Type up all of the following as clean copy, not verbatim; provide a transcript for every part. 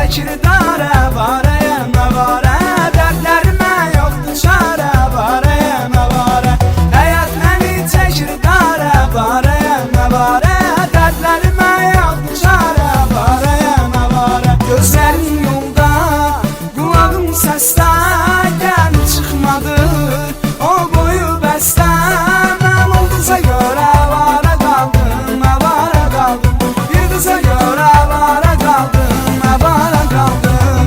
çəkir darə, varəyə məvarə, dərdlərimə yoxdur çarə, varəyə məvarə. Həyat məni çəkir darə, varəyə məvarə, dərdlərimə yoxdur çarə, varəyə məvarə. Gözlərin yolda, qulağım səsdə, gəlib çıxmadı o boyu bəstə. Mən olduza görə avara qaldım, avara qaldım, bir qıza görə avara qaldım, avara qaldım.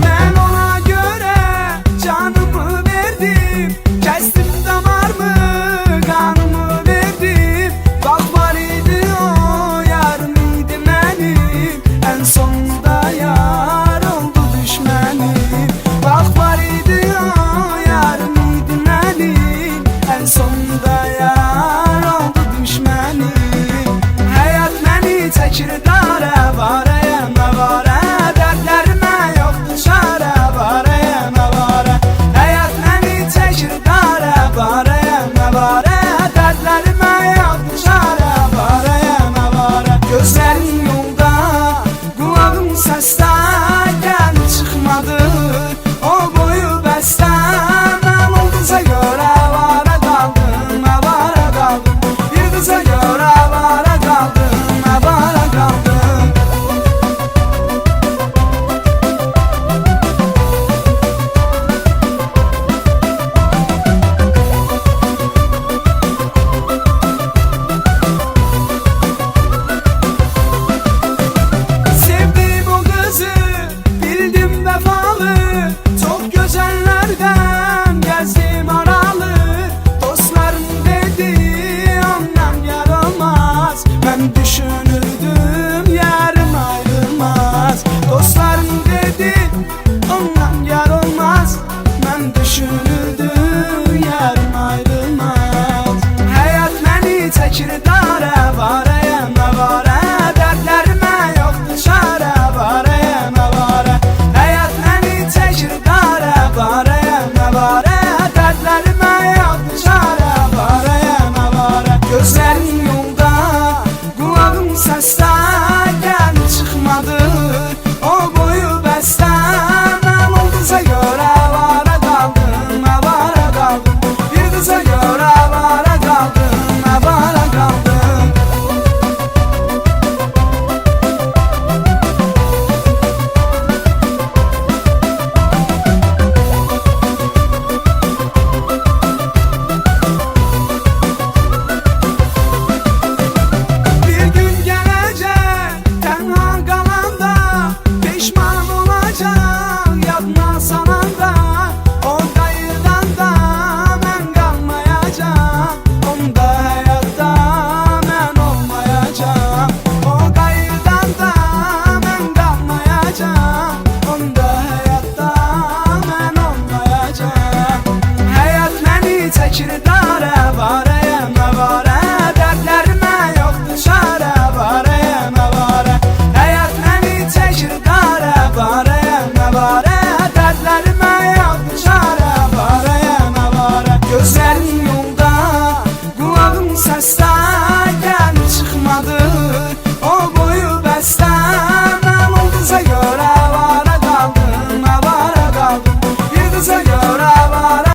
Mən ona görə canımı verdim, kəsdim damarımı, qanımı verdim. Bax var idi o yarım idi mənim, ən sonunda yar oldu düşmənim. Bax var idi o yarım idi mənim, ən sonunda yar oldu düşmənim. Həyat məni çəkir darə, varəyə məvarə, dərdlərimə yoxdur çarə, varəyə məvarə. Həyat məni çəkir darə, varəyə məvarə, dərdlərimə yoxdur çarə, varəyə məvarə. Gözlərin yolda, qulağım səsdə, gəlib çıxmadı o boyu bəstə. Mən olduza görə avara qaldım, avara qaldım, bir qıza görə avara qaldım, avara qaldım. Sevdim o kızı, bildim vefalı, çok güzellerden gezdim aralı. Dostlarım dedi ondan yar olmaz, ben düşünürdüm yarım ayrılmaz. Dostlarım dedi ondan yar olmaz, ben düşünürdüm yarım ayrılmaz. Hayat məni çəkir darə, varəyə məvarə, dərdlərimə yoxdur çarə, varəyə məvarə. Həyat məni çəkir darə, varəyə məvarə, dərdlərimə yoxdur çarə, varəyə məvarə. Gözlərin yolda, qulağım səsdə, gəlib çıxmadı o boyu bəstə. Mən olduza görə avara qaldım, avara qaldım, bir qıza görə avara qaldım, avara qaldım. Bir gün gələcək, tənha qalanda, peşman olacaq, yadına salanda. O qayıdan da mən qalmayacaq, onda həyatda mən olmayacaq. O qayıdan da mən qalmayacaq, onda həyatda mən olmayacaq. Həyat məni çəkir darə, varəyə məvarə, dərdlərimə yoxdur çarə, varəyə məvarə. Həyat məni çəkir darə, varəyə məvarə, dərdlərimə yoxdur çarə, varəyə məvarə. Gözlərin yolda, qulağım səsdə,